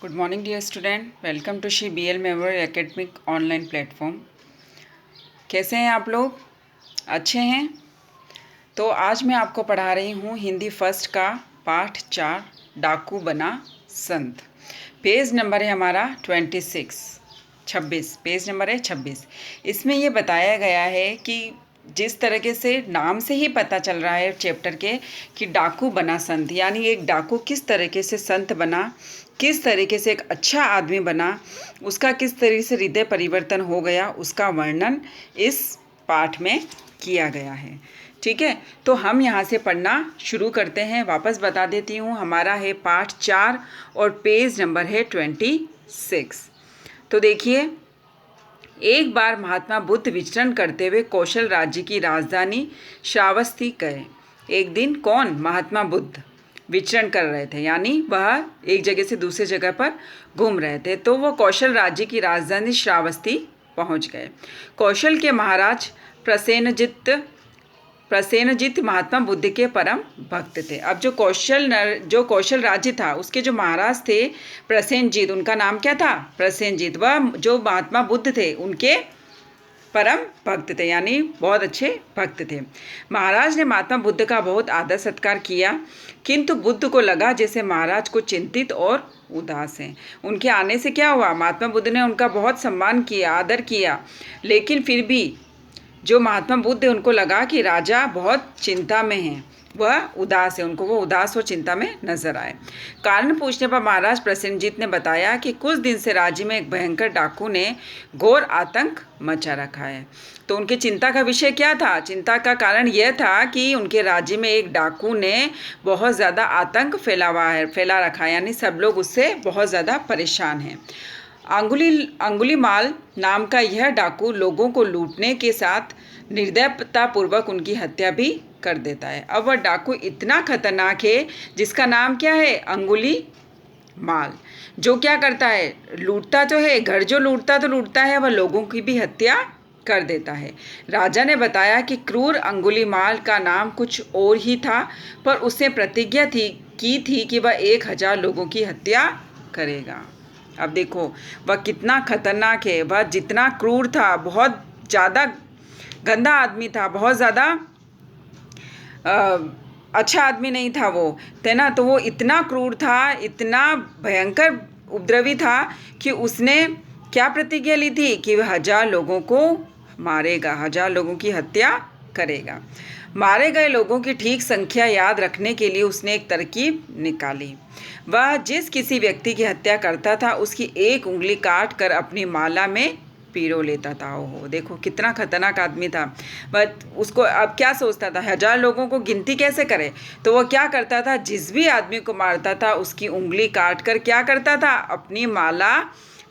Good morning dear student, welcome to Shri BL memorial academic online platform. कैसे हैं आप लोग? अच्छे हैं? तो आज मैं आपको पढ़ा रही हूँ हिंदी फर्स्ट का पाठ 4 डाकू बना संत। पेज नंबर है हमारा 26 पेज नंबर है 26। इसमें ये बताया गया है कि जिस तरीके से नाम से ही पता चल रहा है चैप्टर के कि डाकू बना संत, यानी एक डाकू किस तरीके से संत बना, किस तरीके से एक अच्छा आदमी बना, उसका किस तरीके से हृदय परिवर्तन हो गया, उसका वर्णन इस पाठ में किया गया है। ठीक है, तो हम यहाँ से पढ़ना शुरू करते हैं। वापस बता देती हूँ, हमारा है पाठ 4 और पेज नंबर है 26। तो देखिए, एक बार महात्मा बुद्ध विचरण करते हुए कौशल राज्य की राजधानी श्रावस्ती गए। एक दिन कौन? महात्मा बुद्ध विचरण कर रहे थे, यानी वह एक जगह से दूसरे जगह पर घूम रहे थे। तो वो कौशल राज्य की राजधानी श्रावस्ती पहुंच गए। कौशल के महाराज प्रसेनजित महात्मा बुद्ध के परम भक्त थे। अब जो कौशल राज्य था, उसके जो महाराज थे प्रसेनजित, उनका नाम क्या था? प्रसेनजित। वह जो महात्मा बुद्ध थे उनके परम भक्त थे, यानी बहुत अच्छे भक्त थे। महाराज ने महात्मा बुद्ध का बहुत आदर सत्कार किया, किंतु बुद्ध को लगा जैसे महाराज को चिंतित और उदास हैं। उनके आने से क्या हुआ? महात्मा बुद्ध ने उनका बहुत सम्मान किया, आदर किया, लेकिन फिर भी जो महात्मा बुद्ध है उनको लगा कि राजा बहुत चिंता में है, वह उदास है, उनको वो उदास और चिंता में नजर आए। कारण पूछने पर महाराज प्रसेनजीत ने बताया कि कुछ दिन से राज्य में एक भयंकर डाकू ने घोर आतंक मचा रखा है। तो उनकी चिंता का विषय क्या था? चिंता का कारण यह था कि उनके राज्य में एक डाकू ने बहुत ज़्यादा आतंक फैला रखा है, यानी सब लोग उससे बहुत ज़्यादा परेशान हैं। अंगुलीमाल नाम का यह डाकू लोगों को लूटने के साथ निर्दयतापूर्वक उनकी हत्या भी कर देता है। अब वह डाकू इतना खतरनाक है जिसका नाम क्या है? अंगुलीमाल। जो क्या करता है? लूटता तो है, घर जो लूटता है, वह लोगों की भी हत्या कर देता है। राजा ने बताया कि क्रूर अंगुलीमाल का नाम कुछ और ही था, पर उसने प्रतिज्ञा की थी कि वह 1000 लोगों की हत्या करेगा। अब देखो वह कितना खतरनाक है। वह जितना क्रूर था, बहुत ज़्यादा गंदा आदमी था, बहुत ज़्यादा अच्छा आदमी नहीं था वो, है ना। तो वो इतना क्रूर था, इतना भयंकर उपद्रवी था कि उसने क्या प्रतिज्ञा ली थी कि वह 1000 लोगों को मारेगा, 1000 लोगों की हत्या करेगा। मारे गए लोगों की ठीक संख्या याद रखने के लिए उसने एक तरकीब निकाली। वह जिस किसी व्यक्ति की हत्या करता था उसकी एक उंगली काट कर अपनी माला में पिरो लेता था। ओहो, देखो कितना खतरनाक आदमी था। वह उसको अब क्या सोचता था, 1000 लोगों को गिनती कैसे करे? तो वह क्या करता था, जिस भी आदमी को मारता था उसकी उंगली काट कर क्या करता था, अपनी माला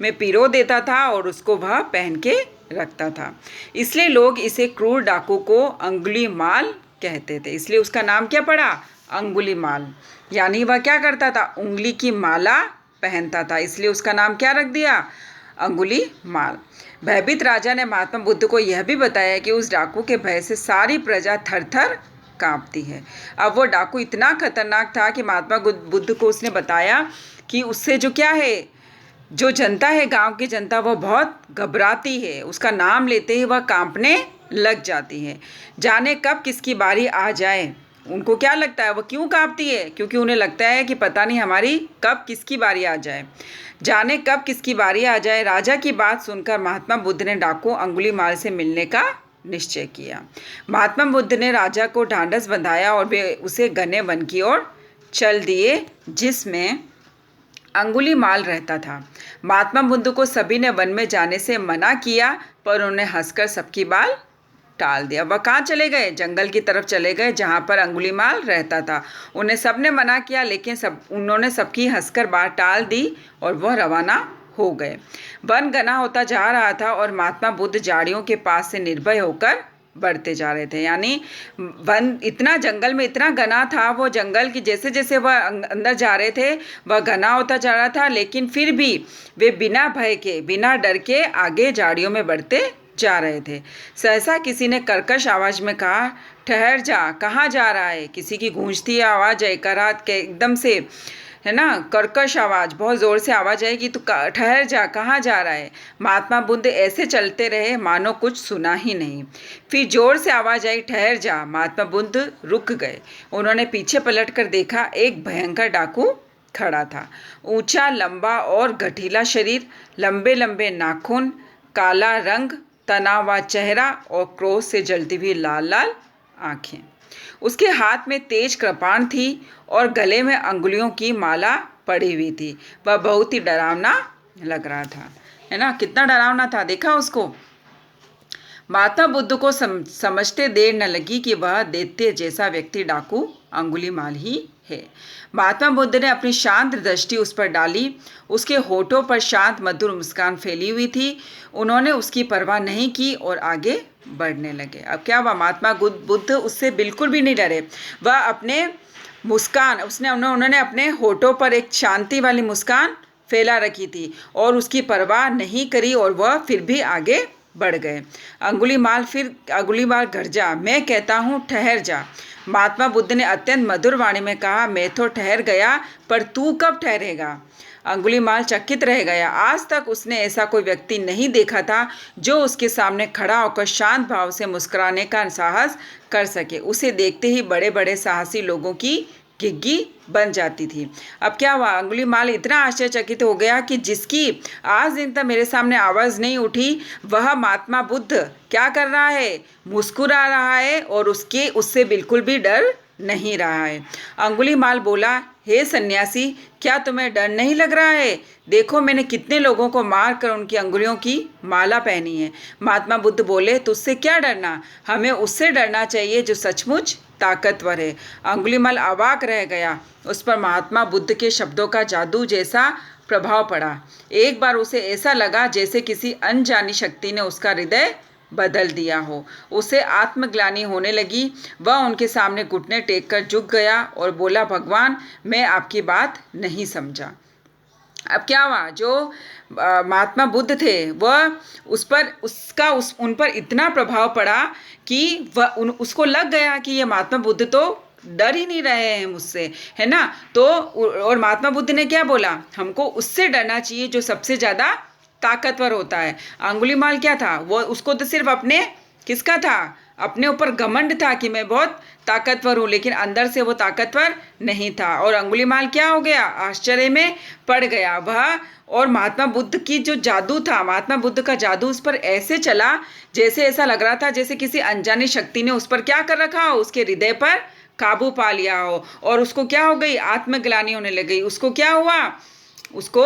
में पिरो देता था और उसको वह पहन के रखता था। इसलिए लोग इसे क्रूर डाकू को अंगुलीमाल कहते थे। इसलिए उसका नाम क्या पड़ा? अंगुलीमाल। यानी वह क्या करता था? उंगली की माला पहनता था, इसलिए उसका नाम क्या रख दिया? अंगुलीमाल। भयभीत राजा ने महात्मा बुद्ध को यह भी बताया कि उस डाकू के भय से सारी प्रजा थर थर कांपती है। अब वो डाकू इतना खतरनाक था कि महात्मा बुद्ध को उसने बताया कि उससे जो क्या है, जो जनता है, गांव की जनता, वह बहुत घबराती है, उसका नाम लेते ही वह कांपने लग जाती है। जाने कब किसकी बारी आ जाए। उनको क्या लगता है, वह क्यों कांपती है? क्योंकि उन्हें लगता है कि पता नहीं हमारी कब किसकी बारी आ जाए। जाने कब किसकी बारी आ जाए। राजा की बात सुनकर महात्मा बुद्ध ने डाकू अंगुलीमाल से मिलने का निश्चय किया। महात्मा बुद्ध ने राजा को ढांढस बंधाया और वे उसे घने वन की ओर चल दिए जिसमें अंगुलीमाल रहता था। महात्मा बुद्ध को सभी ने वन में जाने से मना किया, पर उन्होंने हंसकर सबकी बात टाल दिया। वह कहाँ चले गए? जंगल की तरफ चले गए जहाँ पर अंगुलीमाल रहता था। उन्हें सबने मना किया, लेकिन उन्होंने सबकी हंसकर बात टाल दी और वह रवाना हो गए। वन घना होता जा रहा था और महात्मा बुद्ध झाड़ियों के पास से निर्भय होकर बढ़ते जा रहे थे। यानी वन इतना, जंगल में इतना घना था, वो जंगल की जैसे जैसे वह अंदर जा रहे थे वह घना होता जा रहा था, लेकिन फिर भी वे बिना भय के, बिना डर के आगे झाड़ियों में बढ़ते जा रहे थे। सहसा किसी ने कर्कश आवाज में कहा, ठहर जा, कहाँ जा रहा है? किसी की गूंजती आवाज एकारात के एकदम से है ना, कर्कश आवाज़, बहुत ज़ोर से आवाज़ आई कि तू ठहर जा, कहाँ जा रहा है। महात्मा बुद्ध ऐसे चलते रहे मानो कुछ सुना ही नहीं। फिर ज़ोर से आवाज़ आई, ठहर जा। महात्मा बुद्ध रुक गए। उन्होंने पीछे पलट कर देखा, एक भयंकर डाकू खड़ा था। ऊंचा, लंबा और गठीला शरीर, लंबे लंबे नाखून, काला रंग, तना हुआ चेहरा और क्रोध से जलती हुई लाल लाल आंखें। उसके हाथ में तेज कृपाण थी और गले में अंगुलियों की माला पड़ी हुई थी। वह बहुत ही डरावना लग रहा था, है ना, कितना डरावना था, देखा उसको। महात्मा बुद्ध को समझते देर न लगी कि वह दैत्य जैसा व्यक्ति डाकू अंगुलीमाल ही है। महात्मा बुद्ध ने अपनी शांत दृष्टि उस पर डाली। उसके होठों पर शांत मधुर मुस्कान फैली हुई थी। उन्होंने उसकी परवाह नहीं की और आगे बढ़ने लगे। अब क्या हुआ, महात्मा बुद्ध उससे बिल्कुल भी नहीं डरे। वह अपने मुस्कान उन्होंने अपने होठों पर एक शांति वाली मुस्कान फैला रखी थी और उसकी परवाह नहीं करी और वह फिर भी आगे बढ़ गए। अंगुलीमाल गरजा, मैं कहता हूँ ठहर जा। महात्मा बुद्ध ने अत्यंत मधुर वाणी में कहा, मैं तो ठहर गया, पर तू कब ठहरेगा। अंगुलीमाल चकित रह गया। आज तक उसने ऐसा कोई व्यक्ति नहीं देखा था जो उसके सामने खड़ा होकर शांत भाव से मुस्कुराने का साहस कर सके। उसे देखते ही बड़े बड़े साहसी लोगों की घिग्गी बन जाती थी। अब क्या हुआ, अंगुलीमाल इतना आश्चर्यचकित हो गया कि जिसकी आज दिन तक मेरे सामने आवाज़ नहीं उठी, वह महात्मा बुद्ध क्या कर रहा है, मुस्कुरा रहा है और उससे बिल्कुल भी डर नहीं रहा है। अंगुलीमाल बोला, हे सन्यासी, क्या तुम्हें डर नहीं लग रहा है? देखो, मैंने कितने लोगों को मार कर उनकी अंगुलियों की माला पहनी है। महात्मा बुद्ध बोले, तुझसे क्या डरना, हमें उससे डरना चाहिए जो सचमुच ताकतवर है। अंगुलीमाल अवाक रह गया। उस पर महात्मा बुद्ध के शब्दों का जादू जैसा प्रभाव पड़ा। एक बार उसे ऐसा लगा जैसे किसी अनजानी शक्ति ने उसका हृदय बदल दिया हो। उसे आत्मग्लानि होने लगी। वह उनके सामने घुटने टेक कर झुक गया और बोला, भगवान, मैं आपकी बात नहीं समझा। अब क्या हुआ, जो महात्मा बुद्ध थे वह उन पर इतना प्रभाव पड़ा कि उसको लग गया कि ये महात्मा बुद्ध तो डर ही नहीं रहे हैं मुझसे, है ना। तो और महात्मा बुद्ध ने क्या बोला, हमको उससे डरना चाहिए जो सबसे ज़्यादा ताकतवर होता है। अंगुलीमाल क्या था, वो उसको तो सिर्फ किसका था, अपने ऊपर घमंड था कि मैं बहुत ताकतवर हूँ, लेकिन अंदर से वो ताकतवर नहीं था। और अंगुलीमाल क्या हो गया, आश्चर्य में पड़ गया वह। और महात्मा बुद्ध की जो जादू था, महात्मा बुद्ध का जादू उस पर ऐसे चला जैसे ऐसा लग रहा था जैसे किसी अनजानी शक्ति ने उस पर क्या कर रखा हो, उसके हृदय पर काबू पा लिया हो। और उसको क्या हो गई, आत्मग्लानि होने लग गई। उसको क्या हुआ, उसको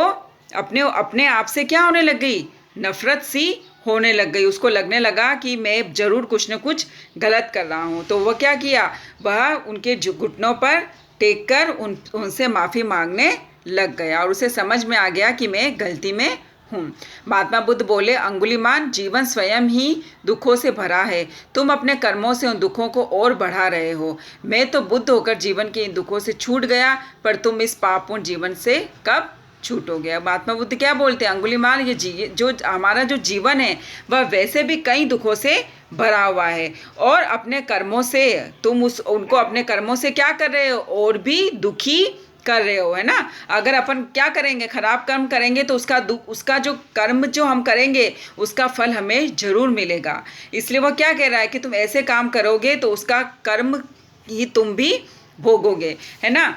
अपने आप से क्या होने लग गई, नफरत सी होने लग गई। उसको लगने लगा कि मैं ज़रूर कुछ न कुछ गलत कर रहा हूँ। तो वह क्या किया, वह उनके घुटनों पर टेक कर उनसे माफ़ी मांगने लग गया और उसे समझ में आ गया कि मैं गलती में हूँ। महात्मा बुद्ध बोले, अंगुलीमान, जीवन स्वयं ही दुखों से भरा है। तुम अपने कर्मों से उन दुखों को और बढ़ा रहे हो। मैं तो बुद्ध होकर जीवन के इन दुखों से छूट गया, पर तुम इस पापपूर्ण जीवन से कब छूटोगे। महात्मा बुद्ध क्या बोलते हैं, अंगुलीमाल, जो हमारा जो जीवन है वह वैसे भी कई दुखों से भरा हुआ है और अपने कर्मों से तुम उनको अपने कर्मों से क्या कर रहे हो, और भी दुखी कर रहे हो, है ना। अगर अपन क्या करेंगे, खराब कर्म करेंगे तो उसका जो कर्म जो हम करेंगे उसका फल हमें जरूर मिलेगा। इसलिए वह क्या कह रहा है कि तुम ऐसे काम करोगे तो उसका कर्म ही तुम भी भोगोगे, है ना।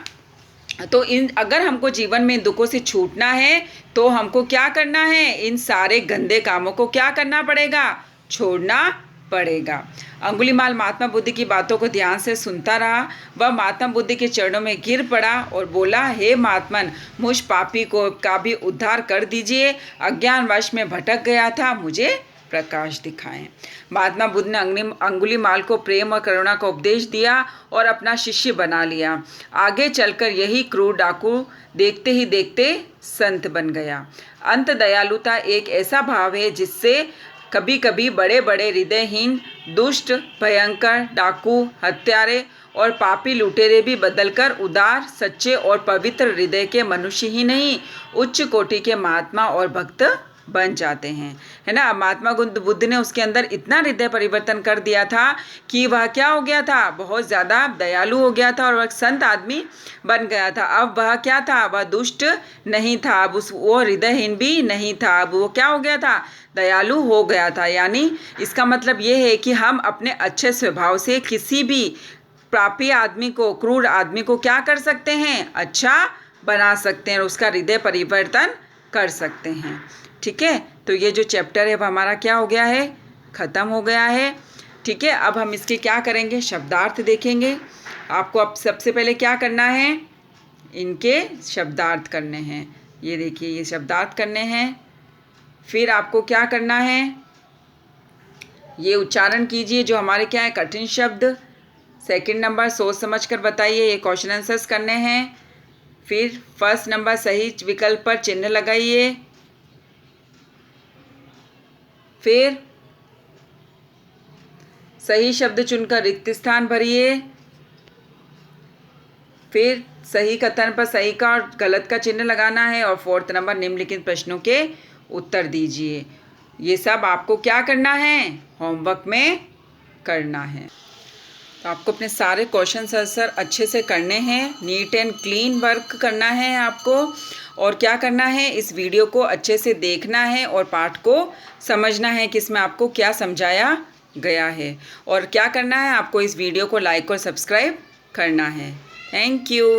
तो अगर हमको जीवन में इन दुखों से छूटना है तो हमको क्या करना है, इन सारे गंदे कामों को क्या करना पड़ेगा, छोड़ना पड़ेगा। अंगुलीमाल महात्मा बुद्ध की बातों को ध्यान से सुनता रहा। वह महात्मा बुद्ध के चरणों में गिर पड़ा और बोला, हे महात्मन, मुझ पापी का भी उद्धार कर दीजिए। अज्ञानवश में भटक गया था, मुझे प्रकाश दिखाएं। महात्मा बुद्ध ने अंगुलीमाल को प्रेम और करुणा का उपदेश दिया और अपना शिष्य बना लिया। आगे चलकर यही क्रूर डाकू देखते ही देखते संत बन गया। अंत दयालुता एक ऐसा भाव है जिससे कभी कभी बड़े बड़े हृदयहीन, दुष्ट, भयंकर, डाकू, हत्यारे और पापी लुटेरे भी बदलकर उदार, सच्चे और पवित्र हृदय के मनुष्य ही नहीं, उच्च कोटि के महात्मा और भक्त बन जाते हैं, है ना। महात्मा बुद्ध ने उसके अंदर इतना हृदय परिवर्तन कर दिया था कि वह क्या हो गया था, बहुत ज़्यादा दयालु हो गया था और वह संत आदमी बन गया था। अब वह क्या था, वह दुष्ट नहीं था, अब वो हृदयहीन भी नहीं था, अब वो क्या हो गया था, दयालु हो गया था। यानी इसका मतलब ये है कि हम अपने अच्छे स्वभाव से किसी भी पापी आदमी को, क्रूर आदमी को क्या कर सकते हैं, अच्छा बना सकते हैं, उसका हृदय परिवर्तन कर सकते हैं। ठीक है, तो ये जो चैप्टर है वो हमारा क्या हो गया है, ख़त्म हो गया है। ठीक है, अब हम इसके क्या करेंगे, शब्दार्थ देखेंगे। आपको अब सबसे पहले क्या करना है, इनके शब्दार्थ करने हैं। ये देखिए, ये शब्दार्थ करने हैं। फिर आपको क्या करना है, ये उच्चारण कीजिए जो हमारे क्या है कठिन शब्द। सेकंड नंबर सोच समझ कर बताइए, ये क्वेश्चन आंसर्स करने हैं। फिर फर्स्ट नंबर सही विकल्प पर चिन्ह लगाइए। फिर सही शब्द चुनकर रिक्त स्थान भरिए। फिर सही कथन पर सही का और गलत का चिन्ह लगाना है। और फोर्थ नंबर निम्नलिखित प्रश्नों के उत्तर दीजिए। ये सब आपको क्या करना है, होमवर्क में करना है। तो आपको अपने सारे क्वेश्चन आंसर अच्छे से करने हैं, नीट एंड क्लीन वर्क करना है आपको। और क्या करना है, इस वीडियो को अच्छे से देखना है और पाठ को समझना है कि इसमें आपको क्या समझाया गया है। और क्या करना है, आपको इस वीडियो को लाइक और सब्सक्राइब करना है। Thank you.